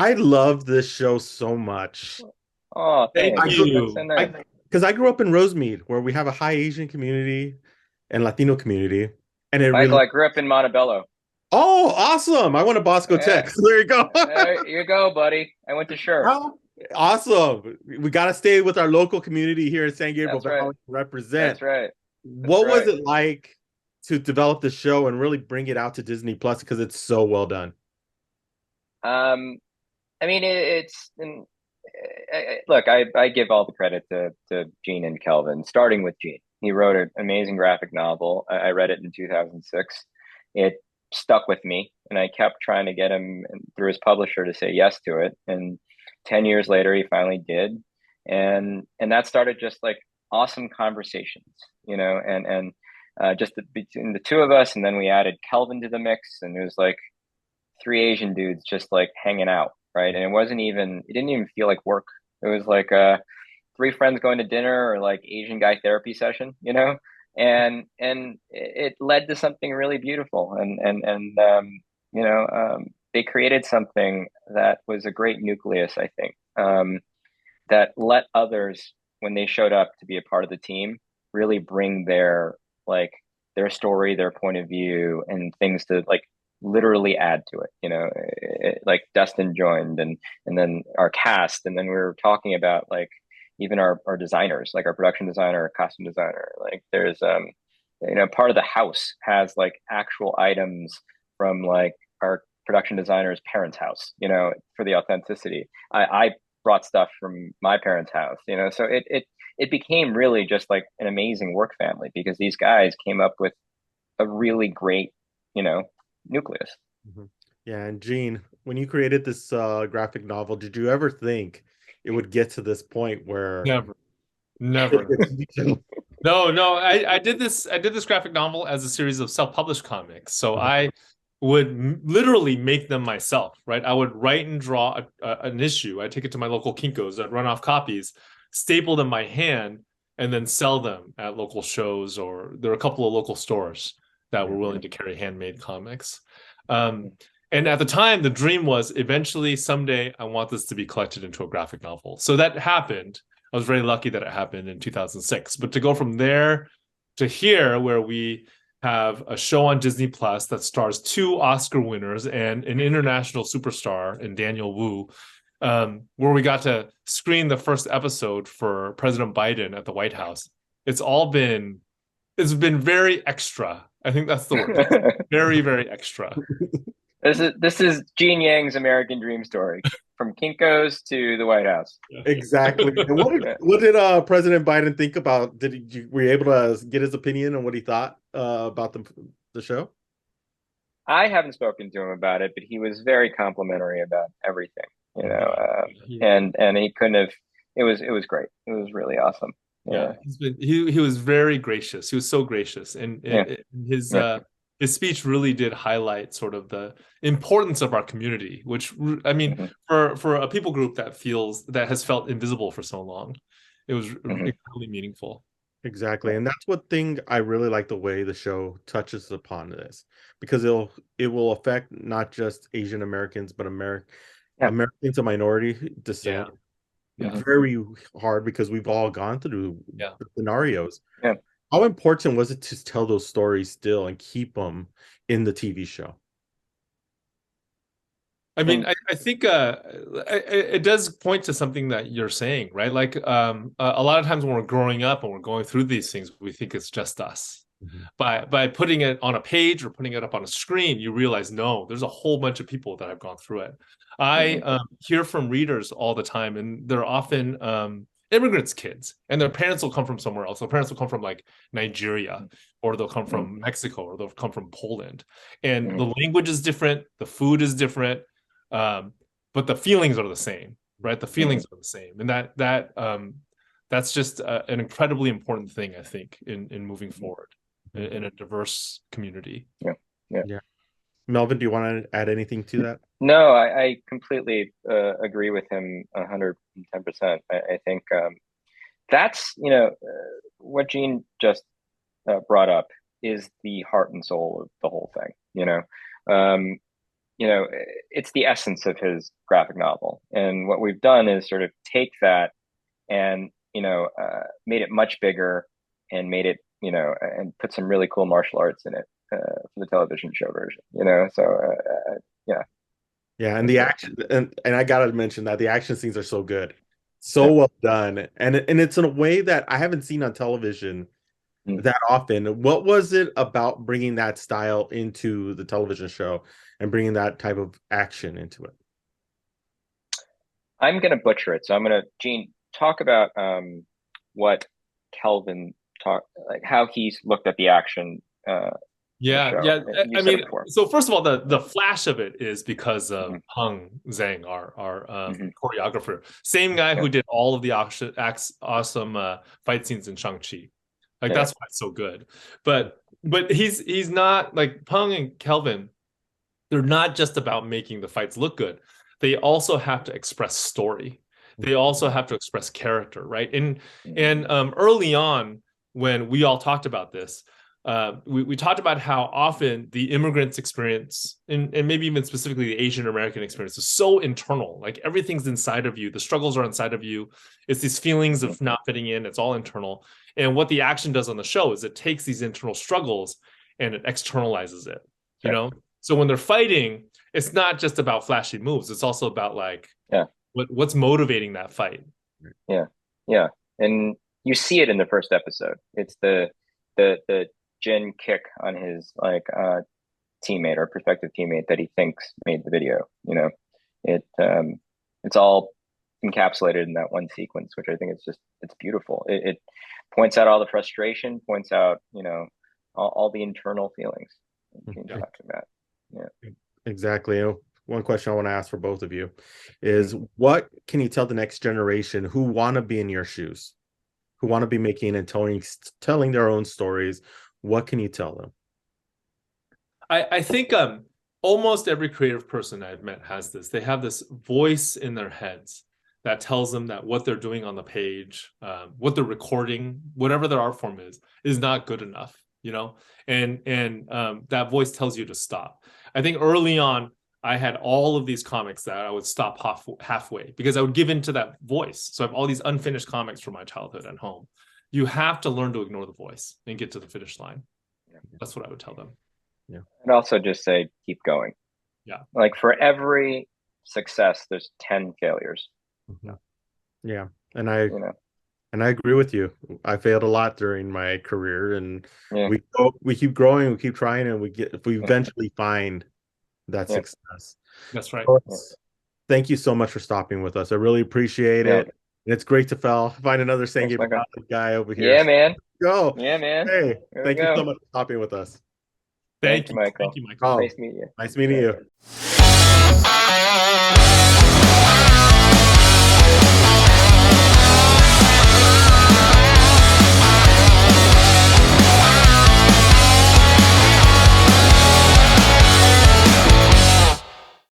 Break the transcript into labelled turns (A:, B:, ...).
A: I love this show so much.
B: Oh,
C: Thank
A: I
B: thanks.
A: grew,
B: That's so
C: you.
B: nice.
A: because I grew up in Rosemead, where we have a high Asian community and Latino community, and it
B: Michael,
A: really.
B: I grew up in Montebello.
A: Oh, awesome! I went to Bosco
B: Yeah,
A: Tech. There you go.
B: there you go, buddy. I went to Sure.
A: Oh, awesome. We got to stay with our local community here in San Gabriel
B: That's right.
A: Valley to represent.
B: That's right. That's
A: What was
B: right.
A: it like to develop the show and really bring it out to Disney Plus because it's so well done?
B: Um, I mean, it's and look, I give all the credit to Gene and Kelvin, starting with Gene. He wrote an amazing graphic novel. I read it in 2006. It stuck with me, and I kept trying to get him through his publisher to say yes to it. And 10 years later, he finally did. And that started just like awesome conversations, just between the two of us. And then we added Kelvin to the mix, and it was like three Asian dudes just like hanging out, right? And it didn't even feel like work. It was like three friends going to dinner or like Asian guy therapy session. And it led to something really beautiful. They created something that was a great nucleus, I think, that let others, when they showed up to be a part of the team, really bring like their story, their point of view, and things to like literally add to it. Like Destin joined, and then our cast, and then we were talking about like even our designers, like our production designer, our costume designer. Like there's part of the house has like actual items from like our production designer's parents' house, for the authenticity. I brought stuff from my parents' house. So it became really just like an amazing work family because these guys came up with a really great, nucleus.
A: Mhm. Yeah, and Gene, when you created this graphic novel, did you ever think it would get to this point where
C: Never,
A: it
C: never.
A: gets to be-
C: No, no. I did this graphic novel as a series of self-published comics. So I would literally make them myself, right? I would write and draw an issue. I'd take it to my local Kinkos. I'd run off copies, staple them by hand, and then sell them at local shows, or there are a couple of local stores that were
A: Yeah.
C: willing to carry handmade comics. Um, and at the time, the dream was eventually someday I want this to be collected into a graphic novel. So that happened. I was very lucky that it happened in 2006. But to go from there to here, where we have a show on Disney Plus that stars two Oscar winners and an international superstar in Daniel Wu, where we got to screen the first episode for President Biden at the White House. It's all been it's been very extra. I think that's the word. Very, very extra.
B: This is Gene Yang's American Dream story, from Kinko's to the White House.
A: Exactly. And what did
B: Yeah.
A: what did President Biden think about? Were you able to get his opinion on what he thought about the show?
B: I haven't spoken to him about it, but he was very complimentary about everything,
A: Mhm.
B: and he couldn't have. It was great. It was really awesome.
C: Yeah,
B: Yeah,
C: he was very gracious. He was so gracious, and
B: yeah, yeah.
C: his speech really did highlight sort of the importance of our community, which I mean,
B: Hmm.
C: for a people group that has felt invisible for so long, it was
B: Hmm.
C: incredibly meaningful.
A: Exactly.
B: Yeah.
A: And that's what thing I really like the way the show touches upon this because it will affect not just Asian Americans but
B: Yeah.
A: Americans of minority
C: Yeah,
A: descent
C: yeah,
B: Hmm.
A: very hard because we've all gone through
C: yeah.
A: the scenarios.
B: Yeah.
A: How important was it to tell those stories still and keep them in the TV show?
C: I mean,
B: And
C: I think it does point to something that you're saying, right? Like a lot of times when we're growing up and we're going through these things, we think it's just us.
A: Mhm.
C: By putting it on a page or putting it up on a screen, you realize no, there's a whole bunch of people that have gone through it. I
B: hmm
C: hear from readers all the time, and they're often immigrants' kids, and their parents will come from somewhere else. Their parents will come from like Nigeria, or they'll come
B: hmm
C: from Mexico, or they'll come from Poland, and
B: hmm
C: the language is different, the food is different, um, but the feelings are the same, right? The
B: hmm
C: feelings are the same, and that's just an incredibly important thing, I think, in moving forward
A: Mhm.
C: in a diverse community.
B: yeah, yeah.
A: Yeah. Melvin, do you want to add anything to that?
B: No, I completely agree with him 110%. I think that's what Gene just brought up is the heart and soul of the whole thing. Um, you know, it's the essence of his graphic novel. And what we've done is sort of take that and, you know, made it much bigger and made it, you know, and put some really cool martial arts in it for the television show version, you know? So, yeah.
A: Yeah, and the action, and I gotta mention that the action scenes are so good, so well done, and it's in a way that I haven't seen on television that often. What was it about bringing that style into the television show and bringing that type of action into it?
B: I'm going to butcher it. So I'm going to, Gene, talk about what Kelvin like how he's looked at the action.
C: Yeah.
B: You
C: I
B: said
C: mean,
B: it before.
C: so first of all, the flash of it is because of Hung Zhang, our choreographer, same guy who did all of the awesome fight scenes in Shang-Chi. Like that's why it's so good. But he's not like Peng and Kelvin. They're not just about making the fights look good. They also have to express story. They also have to express character, right? And early on, when we all talked about this, we talked about how often the immigrants' experience, and maybe even specifically the Asian American experience, is so internal. Like everything's inside of you. The struggles are inside of you. It's these feelings of not fitting in. It's all internal. And what the action does on the show is it takes these internal struggles and it externalizes it, you know? So when they're fighting, it's not just about flashy moves. It's also about like, what's motivating that fight.
B: Yeah. And you see it in the first episode. It's the Jin kick on his like teammate or prospective teammate that he thinks made the video. You know, it's all encapsulated in that one sequence, which I think it's beautiful. It points out all the frustration, points out, you know, all the internal feelings. Yeah,
A: exactly. One question I want to ask for both of you is, what can you tell the next generation who want to be in your shoes, who want to be making and telling their own stories? What can you tell them?
C: I think almost every creative person I've met has this. They have this voice in their heads that tells them that what they're doing on the page, what they're recording, whatever their art form is not good enough, you know? And that voice tells you to stop. I think early on, I had all of these comics that I would stop halfway because I would give in to that voice. So I have all these unfinished comics from my childhood at home. You have to learn to ignore the voice and get to the finish line. That's what I would tell them.
A: Yeah.
B: And also just say, keep going.
C: Yeah.
B: Like for every success, there's 10 failures.
A: Yeah. And I agree with you. I failed a lot during my career, and we keep growing, we keep trying, and we eventually find that success.
C: That's right.
A: Thank you so much for stopping with us. I really appreciate it. And it's great to find another Sange guy over here.
B: Yeah, man.
A: Go.
B: Yeah, man.
A: Hey, thank you so much for stopping with us.
C: Thank you,
B: Michael.
C: Thank you, Michael.
B: Nice meeting you.
A: Nice meeting you.